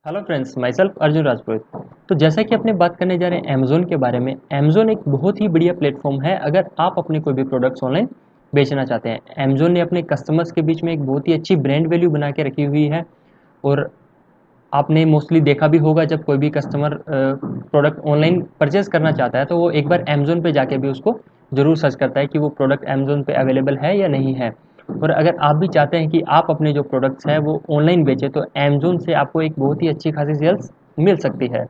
Hello friends, myself Arjun Rajpurohit. तो जैसा कि अपने बात करने जा रहे हैं अमेज़ोन के बारे में। अमेज़ोन एक बहुत ही बढ़िया प्लेटफॉर्म है अगर आप अपने कोई भी प्रोडक्ट्स ऑनलाइन बेचना चाहते हैं। अमेज़ोन ने अपने कस्टमर्स के बीच में एक बहुत ही अच्छी ब्रांड वैल्यू बना के रखी हुई है। और आपने मोस्टली देखा भी होगा, जब कोई भी कस्टमर प्रोडक्ट ऑनलाइन परचेज करना चाहता है तो वो एक बार अमेज़ोन पे जाके भी उसको ज़रूर सर्च करता है कि वो प्रोडक्ट अमेज़ोन पे अवेलेबल है या नहीं है। और अगर आप भी चाहते हैं कि आप अपने जो प्रोडक्ट्स हैं वो ऑनलाइन बेचें तो अमेज़ोन से आपको एक बहुत ही अच्छी खासी सेल्स मिल सकती है।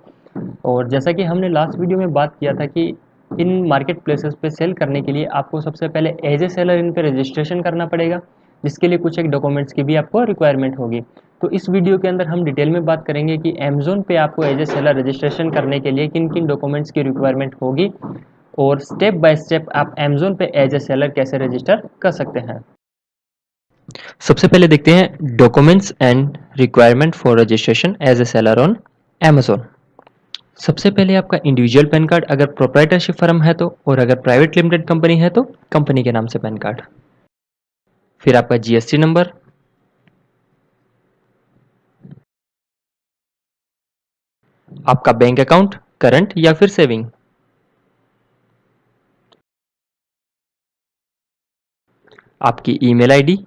और जैसा कि हमने लास्ट वीडियो में बात किया था कि इन मार्केट प्लेसेस पे सेल करने के लिए आपको सबसे पहले एज ए सेलर इन पे रजिस्ट्रेशन करना पड़ेगा, जिसके लिए कुछ एक डॉक्यूमेंट्स की भी आपको रिक्वायरमेंट होगी। तो इस वीडियो के अंदर हम डिटेल में बात करेंगे कि अमेज़ोन पे आपको एज ए सेलर रजिस्ट्रेशन करने के लिए किन किन डॉक्यूमेंट्स की रिक्वायरमेंट होगी, और स्टेप बाय स्टेप आप अमेज़ोन पे एज ए सेलर कैसे रजिस्टर कर सकते हैं। सबसे पहले देखते हैं documents and requirement for registration as a seller on Amazon. सबसे पहले आपका इंडिविजुअल पैन कार्ड अगर प्रोप्राइटरशिप फर्म है तो, और अगर प्राइवेट लिमिटेड कंपनी है तो कंपनी के नाम से पैन कार्ड। फिर आपका जीएसटी नंबर, आपका बैंक अकाउंट करंट या फिर सेविंग, आपकी ईमेल आईडी,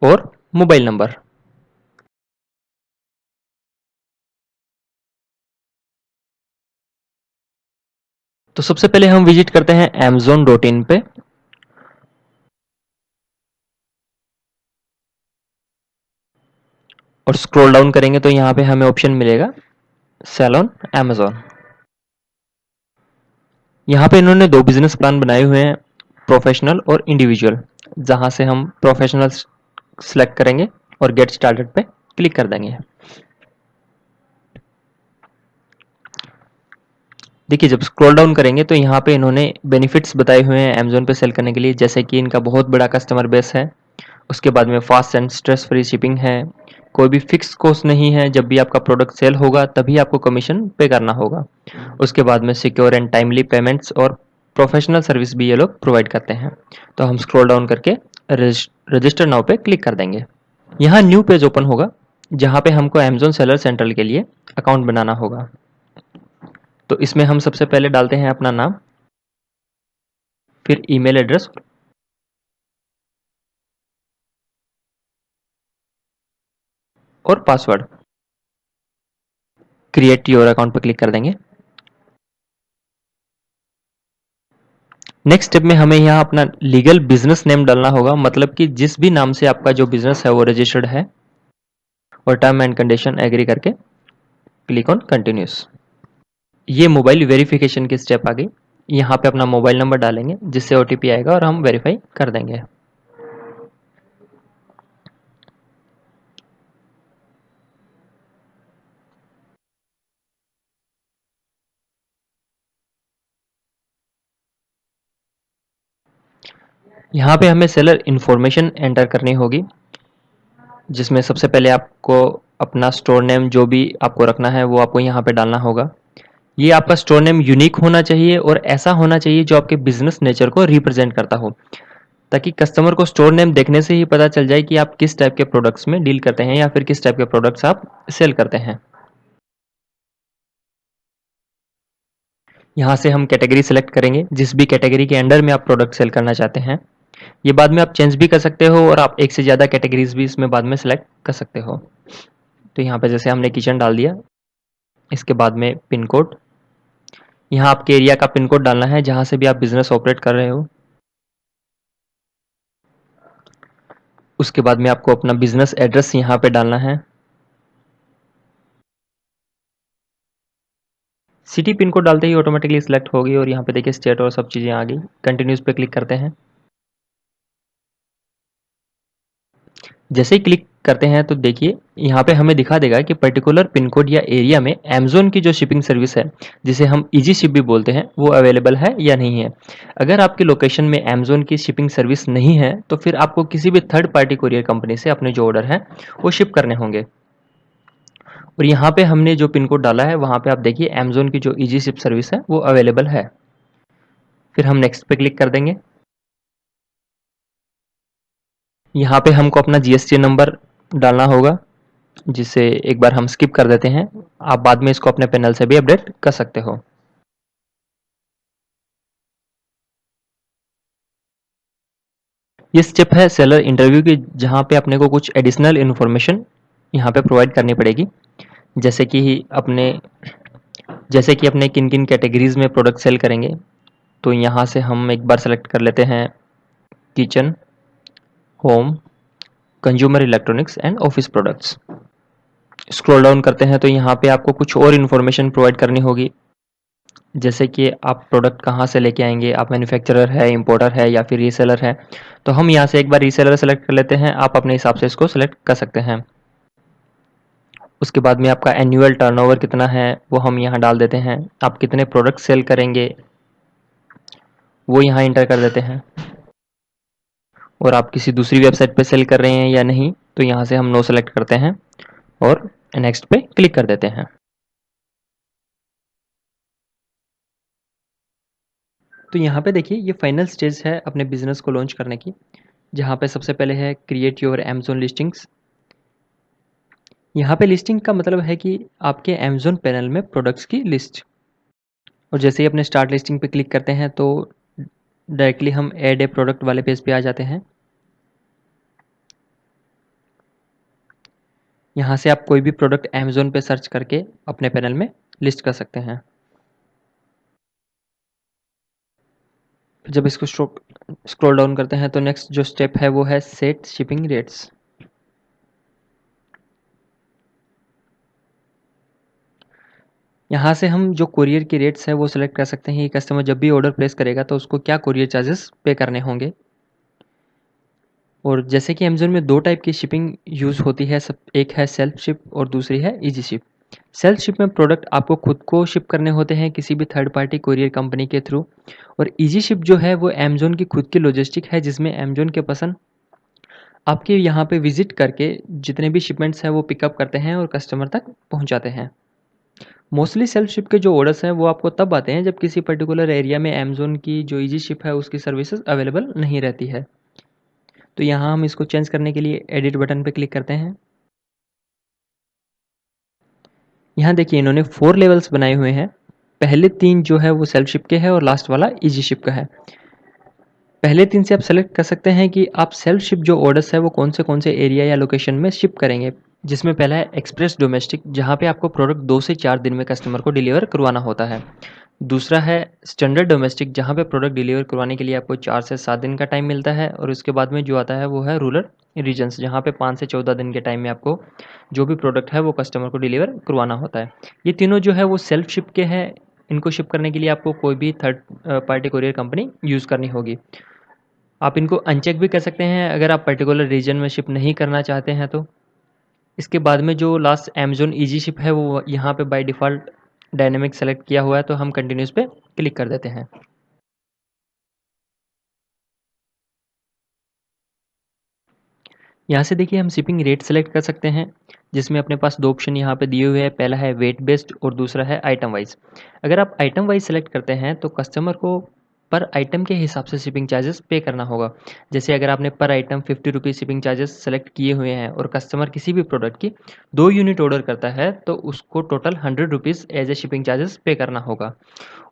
और मोबाइल नंबर। तो सबसे पहले हम विजिट करते हैं amazon.in पे। और स्क्रॉल डाउन करेंगे तो यहाँ पे हमें ऑप्शन मिलेगा सेल ऑन अमेज़ोन। यहाँ पे इन्होंने दो बिजनेस प्लान बनाए हुए हैं, प्रोफेशनल और इंडिविजुअल। जहाँ से हम प्रोफेशनल सेलेक्ट करेंगे और गेट स्टार्टेड पे क्लिक कर देंगे। देखिए, जब स्क्रॉल डाउन करेंगे तो यहाँ पे इन्होंने बेनिफिट्स बताए हुए हैं अमेज़ोन पे सेल करने के लिए, जैसे कि इनका बहुत बड़ा कस्टमर बेस है। उसके बाद में fast and stress free shipping है। कोई भी फिक्स कॉस्ट नहीं है, जब भी आपका प्रोडक्ट सेल होगा तभी आपको कमीशन पे करना होगा। उसके बाद में सिक्योर एंड टाइमली पेमेंट्स और प्रोफेशनल सर्विस भी ये लोग प्रोवाइड करते हैं। तो हम स्क्रॉल डाउन करके रजिस्टर नाउ पे क्लिक कर देंगे। यहाँ न्यू पेज ओपन होगा, जहाँ पे हमको अमेज़न सेलर सेंट्रल के लिए अकाउंट बनाना होगा। तो इसमें हम सबसे पहले डालते हैं अपना नाम, फिर ईमेल एड्रेस और पासवर्ड। क्रिएट योर अकाउंट पर क्लिक कर देंगे। नेक्स्ट स्टेप में हमें यहाँ अपना लीगल बिजनेस नेम डालना होगा, मतलब कि जिस भी नाम से आपका जो बिजनेस है वो रजिस्टर्ड है। और टर्म एंड कंडीशन एग्री करके क्लिक ऑन कंटिन्यूस। ये मोबाइल वेरिफिकेशन की स्टेप आ गई। यहाँ पे अपना मोबाइल नंबर डालेंगे, जिससे ओटीपी आएगा और हम वेरीफाई कर देंगे। यहाँ पे हमें सेलर इन्फॉर्मेशन एंटर करनी होगी, जिसमें सबसे पहले आपको अपना स्टोर नेम जो भी आपको रखना है वो आपको यहाँ पे डालना होगा। ये आपका स्टोर नेम यूनिक होना चाहिए और ऐसा होना चाहिए जो आपके बिजनेस नेचर को रिप्रेजेंट करता हो, ताकि कस्टमर को स्टोर नेम देखने से ही पता चल जाए कि आप किस टाइप के प्रोडक्ट्स में डील करते हैं या फिर किस टाइप के प्रोडक्ट्स आप सेल करते हैं। यहाँ से हम कैटेगरी सेलेक्ट करेंगे, जिस भी कैटेगरी के अंडर में आप प्रोडक्ट सेल करना चाहते हैं। ये बाद में आप चेंज भी कर सकते हो और आप एक से ज़्यादा कैटेगरीज भी इसमें बाद में सेलेक्ट कर सकते हो। तो यहाँ पे जैसे हमने किचन डाल दिया, इसके बाद में पिन कोड। यहाँ आपके एरिया का पिन कोड डालना है जहाँ से भी आप बिजनेस ऑपरेट कर रहे हो। उसके बाद में आपको अपना बिजनेस एड्रेस यहाँ पे डालना है। सिटी पिन कोड डालते ही ऑटोमेटिकली सिलेक्ट होगी और यहाँ पे देखिए स्टेट और सब चीज़ें आ गई। कंटिन्यूस पे क्लिक करते हैं। जैसे ही क्लिक करते हैं तो देखिए यहाँ पे हमें दिखा देगा कि पर्टिकुलर पिन कोड या एरिया में अमेज़न की जो शिपिंग सर्विस है, जिसे हम इजी शिप भी बोलते हैं, वो अवेलेबल है या नहीं है। अगर आपके लोकेशन में अमेज़न की शिपिंग सर्विस नहीं है तो फिर आपको किसी भी थर्ड पार्टी कुरियर कंपनी से अपने जो ऑर्डर है वो शिप करने होंगे। और यहाँ पे हमने जो पिन कोड डाला है वहाँ पे आप देखिए अमेज़न की जो इजी शिप सर्विस है वो अवेलेबल है। फिर हम नेक्स्ट पे क्लिक कर देंगे। यहाँ पे हमको अपना जीएसटी नंबर डालना होगा, जिसे एक बार हम स्किप कर देते हैं। आप बाद में इसको अपने पैनल से भी अपडेट कर सकते हो। ये स्टेप है सेलर इंटरव्यू की, जहाँ पे अपने को कुछ एडिशनल इन्फॉर्मेशन यहाँ पे प्रोवाइड करनी पड़ेगी, जैसे कि अपने जैसे कि अपने किन किन कैटेगरीज में प्रोडक्ट सेल करेंगे। तो यहाँ से हम एक बार सेलेक्ट कर लेते हैं kitchen, home, consumer electronics and office products. Scroll down करते हैं तो यहाँ पे आपको कुछ और इन्फॉर्मेशन प्रोवाइड करनी होगी, जैसे कि आप प्रोडक्ट कहाँ से लेके आएंगे, आप मैन्युफैक्चरर है, इंपोर्टर है या फिर रीसेलर है। तो हम यहाँ से एक बार रीसेलर सेलेक्ट कर लेते हैं, आप अपने हिसाब से इसको सेलेक्ट कर सकते हैं। उसके बाद में आपका एनुअल टर्नओवर कितना है वो हम यहाँ डाल देते हैं, आप कितने प्रोडक्ट सेल करेंगे वो यहाँ इंटर कर देते हैं, और आप किसी दूसरी वेबसाइट पे सेल कर रहे हैं या नहीं तो यहाँ से हम नो सेलेक्ट करते हैं और नेक्स्ट पे क्लिक कर देते हैं। तो यहाँ पे देखिए ये फाइनल स्टेज है अपने बिजनेस को लॉन्च करने की, जहाँ पे सबसे पहले है क्रिएट योर अमेज़न लिस्टिंग्स। यहाँ पे लिस्टिंग का मतलब है कि आपके अमेज़न पैनल में प्रोडक्ट्स की लिस्ट, और जैसे ही अपने स्टार्ट लिस्टिंग पे क्लिक करते हैं तो डायरेक्टली हम ऐड ए प्रोडक्ट वाले पेज पे आ जाते हैं। यहाँ से आप कोई भी प्रोडक्ट अमेज़न पे सर्च करके अपने पैनल में लिस्ट कर सकते हैं। जब इसको स्क्रॉल डाउन करते हैं तो नेक्स्ट जो स्टेप है वो है सेट शिपिंग रेट्स। यहाँ से हम जो कोरियर की रेट्स है वो सिलेक्ट कर सकते हैं कि कस्टमर जब भी ऑर्डर प्लेस करेगा तो उसको क्या कोरियर चार्जेस पे करने होंगे। और जैसे कि अमेज़न में दो टाइप की शिपिंग यूज़ होती है, सब एक है सेल्फ शिप और दूसरी है इजी शिप। सेल्फ शिप में प्रोडक्ट आपको खुद को शिप करने होते हैं किसी भी थर्ड पार्टी कोरियर कंपनी के थ्रू, और इजी शिप जो है वो अमेज़न की खुद की लॉजिस्टिक है, जिसमें अमेज़न के पर्सन आपके यहाँ पे विजिट करके जितने भी शिपमेंट्स हैं वो पिकअप करते हैं और कस्टमर तक पहुँचाते हैं। मोस्टली सेल्फ शिप के जो ऑर्डर्स हैं वो आपको तब आते हैं जब किसी पर्टिकुलर एरिया में अमेज़न की जो इजी शिप है उसकी सर्विसेज अवेलेबल नहीं रहती है। तो यहाँ हम इसको चेंज करने के लिए एडिट बटन पे क्लिक करते हैं। यहाँ देखिए इन्होंने 4 लेवल्स बनाए हुए हैं। पहले 3 जो है वो सेल्फ शिप के हैं और लास्ट वाला इजी शिप का है। पहले 3 से आप सेलेक्ट कर सकते हैं कि आप सेल्फ शिप जो ऑर्डर्स है वो कौन से एरिया या लोकेशन में शिप करेंगे। जिसमें पहला है एक्सप्रेस डोमेस्टिक, जहाँ पे आपको प्रोडक्ट 2 से 4 दिन में कस्टमर को डिलीवर करवाना होता है। दूसरा है स्टैंडर्ड डोमेस्टिक, जहाँ पे प्रोडक्ट डिलीवर करवाने के लिए आपको 4 से 7 दिन का टाइम मिलता है, और उसके बाद में जो आता है वो है रूरल रीजन्स, जहाँ पे 5 से 14 दिन के टाइम में आपको जो भी प्रोडक्ट है वो कस्टमर को डिलीवर करवाना होता है। ये तीनों जो है वो सेल्फ शिप के हैं। इनको शिप करने के लिए आपको कोई भी third party courier company use करनी होगी। आप इनको अनचेक भी कर सकते हैं अगर आप पर्टिकुलर रीजन में शिप नहीं करना चाहते हैं तो। इसके बाद में जो लास्ट अमेज़न ईजी शिप है वो यहाँ पे बाय डिफ़ॉल्ट डायनेमिक सेलेक्ट किया हुआ है, तो हम कंटिन्यूस पे क्लिक कर देते हैं। यहाँ से देखिए हम शिपिंग रेट सेलेक्ट कर सकते हैं, जिसमें अपने पास 2 ऑप्शन यहाँ पे दिए हुए हैं। पहला है वेट बेस्ड और दूसरा है आइटम वाइज। अगर आप आइटम वाइज सेलेक्ट करते हैं तो कस्टमर को पर आइटम के हिसाब से शिपिंग चार्जेस पे करना होगा। जैसे अगर आपने पर item 50 rupees shipping charges select किए हुए हैं और कस्टमर किसी भी प्रोडक्ट की 2 यूनिट ऑर्डर करता है तो उसको total 100 rupees as a shipping charges pay करना होगा।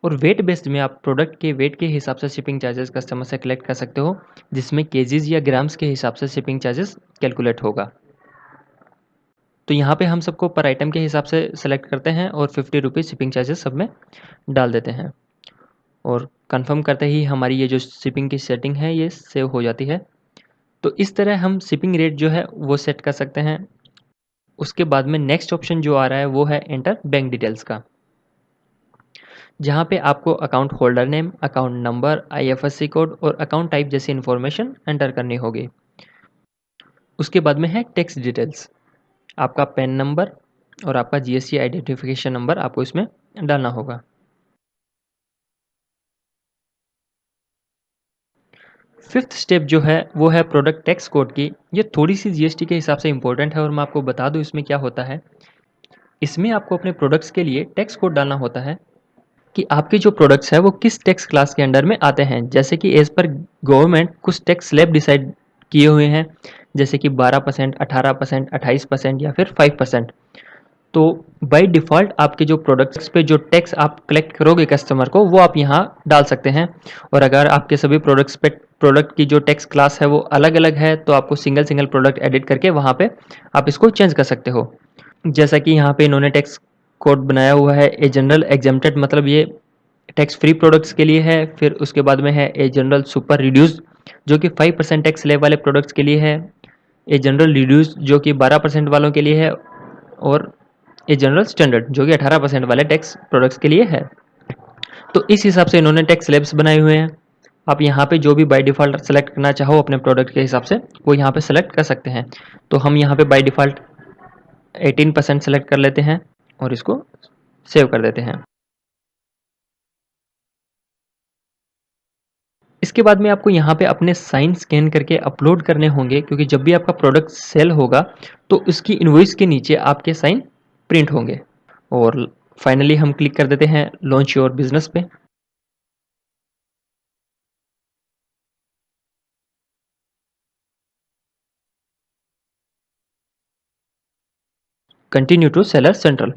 और वेट बेस्ड में आप प्रोडक्ट के वेट के हिसाब से शिपिंग चार्जेस कस्टमर से कलेक्ट कर सकते हो, जिसमें केजीज या ग्राम्स के हिसाब से शिपिंग चार्जेस कैलकुलेट होगा। तो यहाँ पे हम सबको पर आइटम के हिसाब से सेलेक्ट करते हैं और 50 रुपीज़ शिपिंग चार्जेस सब में डाल देते हैं, और कंफर्म करते ही हमारी ये जो शिपिंग की सेटिंग है ये सेव हो जाती है। तो इस तरह हम शिपिंग रेट जो है वो सेट कर सकते हैं। उसके बाद में नेक्स्ट ऑप्शन जो आ रहा है वो है एंटर बैंक डिटेल्स का, जहाँ पे आपको account holder name, account number, IFSC code और अकाउंट टाइप जैसी इन्फॉर्मेशन एंटर करनी होगी। उसके बाद में है टैक्स डिटेल्स, आपका पैन नंबर और आपका जीएसटी आइडेंटिफिकेशन नंबर आपको इसमें डालना होगा। फिफ्थ स्टेप जो है वो है प्रोडक्ट टैक्स कोड की। ये थोड़ी सी जीएसटी के हिसाब से इंपॉर्टेंट है और मैं आपको बता दूं इसमें क्या होता है। इसमें आपको अपने प्रोडक्ट्स के लिए टैक्स कोड डालना होता है कि आपके जो प्रोडक्ट्स है वो किस टैक्स क्लास के अंडर में आते हैं। जैसे कि एज पर गवर्नमेंट कुछ टैक्स स्लैब डिसाइड किए हुए हैं, जैसे कि 12%, 18%, 28% या फिर 5%। तो बाय डिफ़ॉल्ट आपके जो प्रोडक्ट्स पे जो टैक्स आप कलेक्ट करोगे कस्टमर को, वो आप यहाँ डाल सकते हैं। और अगर आपके सभी प्रोडक्ट्स पे प्रोडक्ट की जो टैक्स क्लास है वो अलग-अलग है, तो आपको सिंगल प्रोडक्ट एडिट करके वहाँ पे आप इसको चेंज कर सकते हो। जैसा कि यहाँ पे इन्होंने टैक्स कोड बनाया हुआ है, ए जनरल एग्जेम्प्टेड, मतलब ये टैक्स फ्री प्रोडक्ट्स के लिए है। फिर उसके बाद में है ए जनरल सुपर रिड्यूस्ड, जो कि 5% टैक्स स्लैब वाले प्रोडक्ट्स के लिए है। ए जनरल रिड्यूस्ड जो कि 12% वालों के लिए है। और ए जनरल स्टैंडर्ड जो कि 18% वाले टैक्स प्रोडक्ट्स के लिए है। तो इस हिसाब से इन्होंने टैक्स स्लैब्स बनाए हुए हैं। आप यहाँ पे जो भी बाय डिफ़ॉल्ट सेलेक्ट करना चाहो अपने प्रोडक्ट के हिसाब से, वो यहाँ पे सेलेक्ट कर सकते हैं। तो हम यहाँ पे बाय डिफ़ॉल्ट 18% सेलेक्ट कर लेते हैं और इसको सेव कर देते हैं। इसके बाद में आपको यहाँ पे अपने साइन स्कैन करके अपलोड करने होंगे, क्योंकि जब भी आपका प्रोडक्ट सेल होगा तो उसकी इनवॉइस के नीचे आपके साइन प्रिंट होंगे। और फाइनली हम क्लिक कर देते हैं लॉन्च योर बिजनेस पे। Continue to seller central.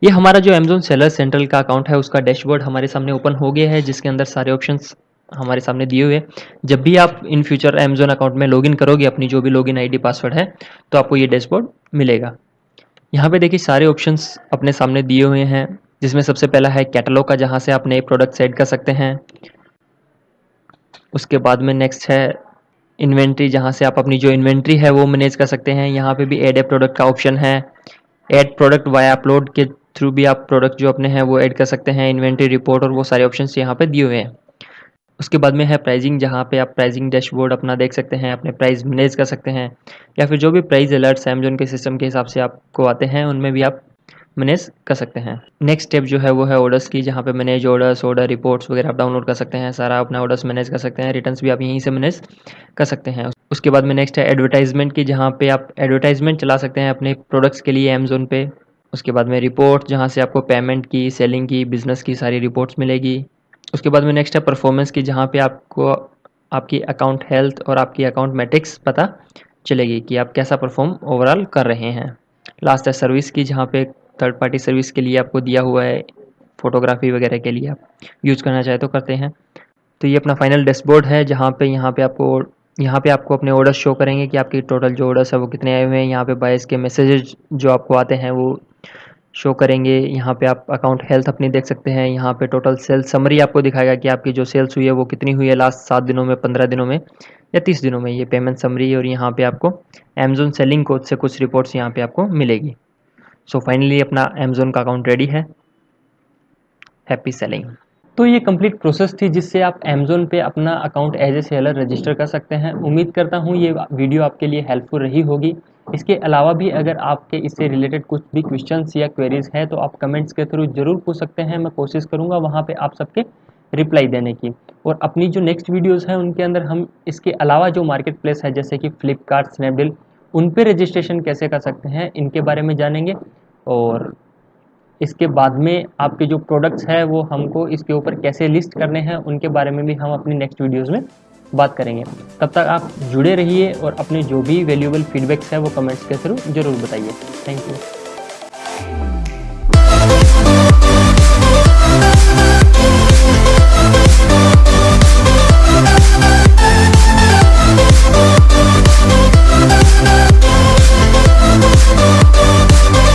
ये हमारा जो अमेजोन सेलर सेंट्रल का अकाउंट है उसका डैशबोर्ड हमारे सामने ओपन हो गया है, जिसके अंदर सारे ऑप्शंस हमारे सामने दिए हुए हैं। जब भी आप इन फ्यूचर अमेजोन अकाउंट में लॉगिन करोगे, अपनी जो भी लॉगिन आईडी पासवर्ड है, तो आपको ये डैशबोर्ड मिलेगा। यहाँ पे देखिए सारे ऑप्शंस अपने सामने दिए हुए हैं, जिसमें सबसे पहला है कैटलॉग का, जहाँ से आप नए प्रोडक्ट्स ऐड कर सकते हैं। उसके बाद में नेक्स्ट है इन्वेंट्री, जहाँ से आप अपनी जो इन्वेंट्री है वो मैनेज कर सकते हैं। यहाँ पे भी ऐड ए प्रोडक्ट का ऑप्शन है। ऐड प्रोडक्ट वाया अपलोड के थ्रू भी आप प्रोडक्ट जो अपने हैं वो ऐड कर सकते हैं। इन्वेंट्री रिपोर्ट और वो सारे ऑप्शंस यहाँ पे दिए हुए हैं। उसके बाद में है प्राइसिंग, जहाँ पे आप प्राइसिंग डैशबोर्ड अपना देख सकते हैं, अपने प्राइस मैनेज कर सकते हैं, या फिर जो भी प्राइस अलर्ट्स अमेजोन के सिस्टम के हिसाब से आपको आते हैं उनमें भी आप मैनेज कर सकते हैं। नेक्स्ट स्टेप जो है वो है ऑर्डर्स की, जहाँ पे मैनेज ऑर्डर्स, ऑर्डर रिपोर्ट्स वगैरह आप डाउनलोड कर सकते हैं। सारा अपना ऑर्डर्स मैनेज कर सकते हैं। रिटर्न्स भी आप यहीं से मैनेज कर सकते हैं। उसके बाद में नेक्स्ट है एडवर्टाइजमेंट की, जहाँ पे आप एडवर्टाइजमेंट चला सकते हैं अपने प्रोडक्ट्स के लिए अमेजोन पे। उसके बाद में रिपोर्ट, जहाँ से आपको पेमेंट की, सेलिंग की, बिजनेस की सारी रिपोर्ट्स मिलेगी। उसके बाद में नेक्स्ट है परफॉर्मेंस की, जहाँ पे आपको आपकी अकाउंट हेल्थ और आपकी अकाउंट मैट्रिक्स पता चलेगी कि आप कैसा परफॉर्म ओवरऑल कर रहे हैं। लास्ट है सर्विस की, जहाँ पे थर्ड पार्टी सर्विस के लिए आपको दिया हुआ है, फोटोग्राफी वगैरह के लिए आप यूज़ करना चाहे तो करते हैं। तो ये अपना फाइनल डैशबोर्ड है, जहाँ पे यहाँ पे आपको अपने ऑर्डर शो करेंगे कि आपकी टोटल जो ऑर्डर्स है वो कितने आए हुए हैं। यहाँ पे बायर्स के मैसेजेस जो आपको आते हैं वो शो करेंगे। यहाँ पे आप अकाउंट हेल्थ अपनी देख सकते हैं। यहाँ पे टोटल सेल्स समरी आपको दिखाएगा कि आपकी जो सेल्स हुई है वो कितनी हुई है लास्ट 7 दिनों में, 15 दिनों में या 30 दिनों में। ये पेमेंट समरी, और यहाँ पे आपको अमेजोन सेलिंग कोड से कुछ रिपोर्ट्स यहाँ पे आपको मिलेगी। सो फाइनली अपना अमेजोन का अकाउंट रेडी है। Happy selling. तो ये कंप्लीट प्रोसेस थी जिससे आप अमेजोन पे अपना account as a seller register कर सकते हैं। उम्मीद करता हूँ ये वीडियो आपके लिए हेल्पफुल रही होगी। इसके अलावा भी अगर आपके इससे रिलेटेड कुछ भी क्वेश्चंस या क्वेरीज हैं तो आप कमेंट्स के थ्रू ज़रूर पूछ सकते हैं। मैं कोशिश करूँगा वहाँ पे आप सबके रिप्लाई देने की। और अपनी जो नेक्स्ट वीडियोज़ हैं उनके अंदर हम इसके अलावा जो मार्केट प्लेस है जैसे कि फ्लिपकार्ट, स्नैपडील, उन पे रजिस्ट्रेशन कैसे कर सकते हैं इनके बारे में जानेंगे। और इसके बाद में आपके जो प्रोडक्ट्स हैं वो हमको इसके ऊपर कैसे लिस्ट करने हैं उनके बारे में भी हम अपनी नेक्स्ट वीडियोज़ में बात करेंगे। तब तक आप जुड़े रहिए और अपने जो भी वैल्यूएबल फीडबैक्स है वो कमेंट्स के थ्रू ज़रूर बताइए। Thank you.